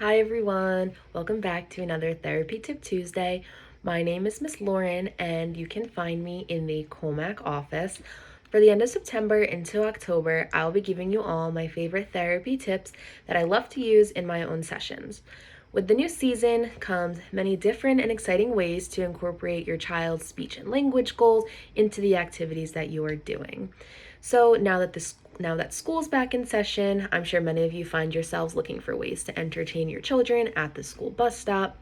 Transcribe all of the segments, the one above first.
Hi everyone, welcome back to another Therapy Tip Tuesday. My name is Miss Lauren and you can find me in the Comac office. For the end of September into October, I'll be giving you all my favorite therapy tips that I love to use in my own sessions. With the new season comes many different and exciting ways to incorporate your child's speech and language goals into the activities that you are doing. So now that school's back in session, I'm sure many of you find yourselves looking for ways to entertain your children at the school bus stop.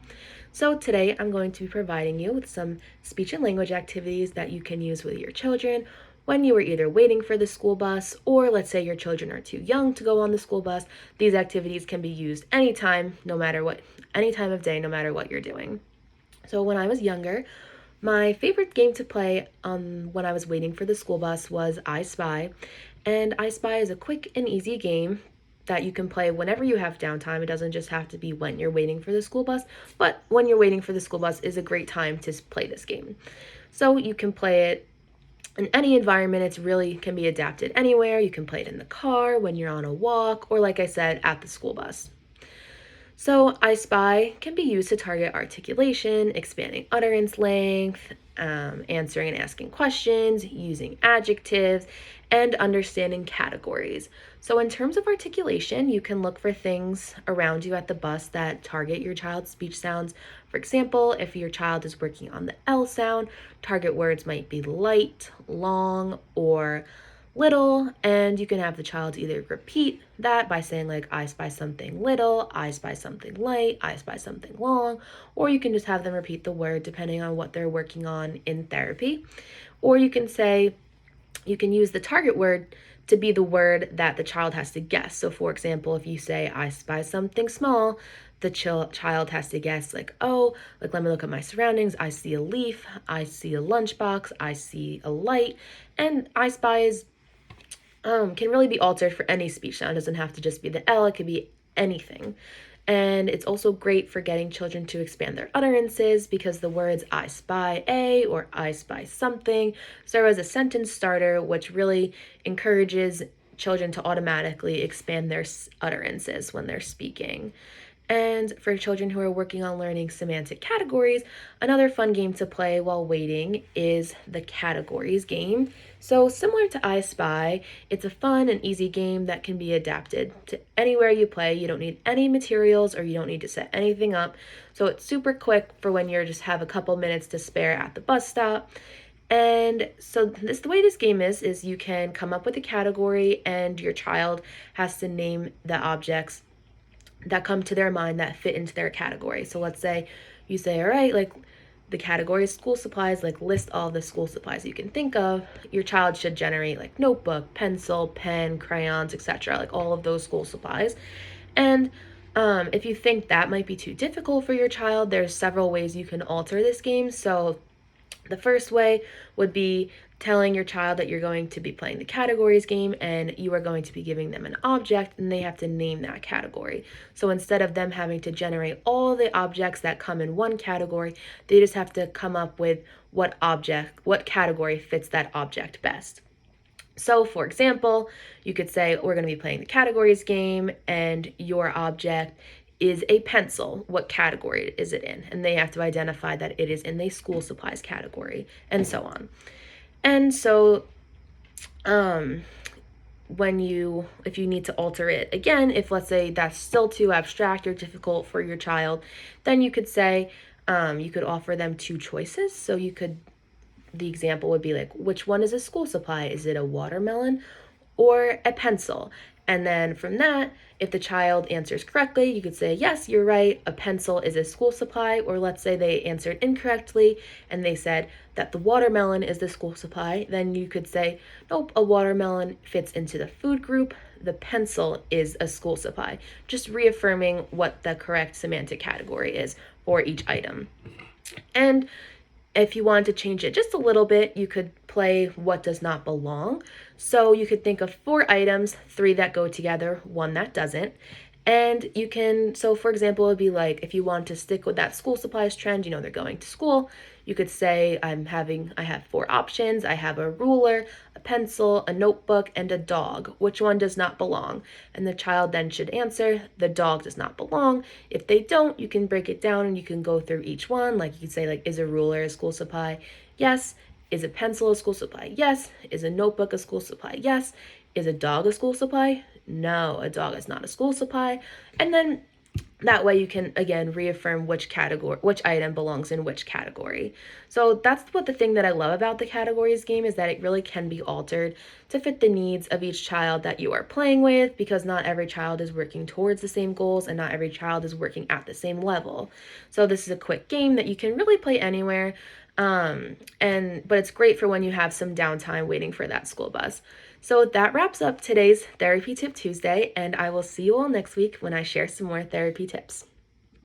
So today I'm going to be providing you with some speech and language activities that you can use with your children when you are either waiting for the school bus or let's say your children are too young to go on the school bus. These activities can be used anytime, any time of day, no matter what you're doing. So when I was younger, my favorite game to play when I was waiting for the school bus was ISpy. And ISpy is a quick and easy game that you can play whenever you have downtime. It doesn't just have to be when you're waiting for the school bus, but when you're waiting for the school bus is a great time to play this game. So you can play it in any environment. It really can be adapted anywhere. You can play it in the car, when you're on a walk, or like I said, at the school bus. So ISpy can be used to target articulation, expanding utterance length, answering and asking questions, using adjectives, and understanding categories. So in terms of articulation, you can look for things around you at the bus that target your child's speech sounds. For example, if your child is working on the L sound, target words might be light, long, or little, and you can have the child either repeat that by saying like I spy something little, I spy something light, I spy something long, or you can just have them repeat the word depending on what they're working on in therapy. Or you can use the target word to be the word that the child has to guess. So for example, if you say I spy something small, the child has to guess like, oh, like let me look at my surroundings. I see a leaf, I see a lunchbox, I see a light, and I spy is can really be altered for any speech sound. It doesn't have to just be the L, it could be anything. And it's also great for getting children to expand their utterances because the words I spy a or I spy something serve as a sentence starter, which really encourages children to automatically expand their utterances when they're speaking. And for children who are working on learning semantic categories, another fun game to play while waiting is the categories game. So similar to I Spy, it's a fun and easy game that can be adapted to anywhere you play. You don't need any materials or you don't need to set anything up. So it's super quick for when you just have a couple minutes to spare at the bus stop. And so the way this game is you can come up with a category and your child has to name the objects that come to their mind that fit into their category. So let's say you say, all right, like the category is school supplies, like list all the school supplies you can think of. Your child should generate like notebook, pencil, pen, crayons, etc., like all of those school supplies. And if you think that might be too difficult for your child, there's several ways you can alter this game. So the first way would be telling your child that you're going to be playing the categories game and you are going to be giving them an object and they have to name that category. So instead of them having to generate all the objects that come in one category, they just have to come up with what category fits that object best. So for example, you could say we're going to be playing the categories game and your object is a pencil. What category is it in? And they have to identify that it is in the school supplies category and so on. And so if you need to alter it again, if let's say that's still too abstract or difficult for your child, then you could say, you could offer them two choices. So the example would be like, which one is a school supply? Is it a watermelon or a pencil? And then from that, if the child answers correctly, you could say, yes, you're right, a pencil is a school supply. Or let's say they answered incorrectly and they said that the watermelon is the school supply. Then you could say, nope, a watermelon fits into the food group. The pencil is a school supply. Just reaffirming what the correct semantic category is for each item. And if you wanted to change it just a little bit, you could play what does not belong. So you could think of 4 items, 3 that go together, 1 that doesn't. And you can, so for example, it'd be like if you want to stick with that school supplies trend, they're going to school, you could say, I have 4 options. I have a ruler, a pencil, a notebook, and a dog. Which one does not belong? And the child then should answer, the dog does not belong. If they don't, you can break it down and you can go through each one. Like you could say, like, is a ruler a school supply? Yes. Is a pencil a school supply? Yes. Is a notebook a school supply? Yes. Is a dog a school supply? No, a dog is not a school supply. And then that way you can again reaffirm which item belongs in which category. So that's what the thing that I love about the categories game is, that it really can be altered to fit the needs of each child that you are playing with, because not every child is working towards the same goals and not every child is working at the same level. So this is a quick game that you can really play anywhere. But it's great for when you have some downtime waiting for that school bus. So that wraps up today's Therapy Tip Tuesday, and I will see you all next week when I share some more therapy tips.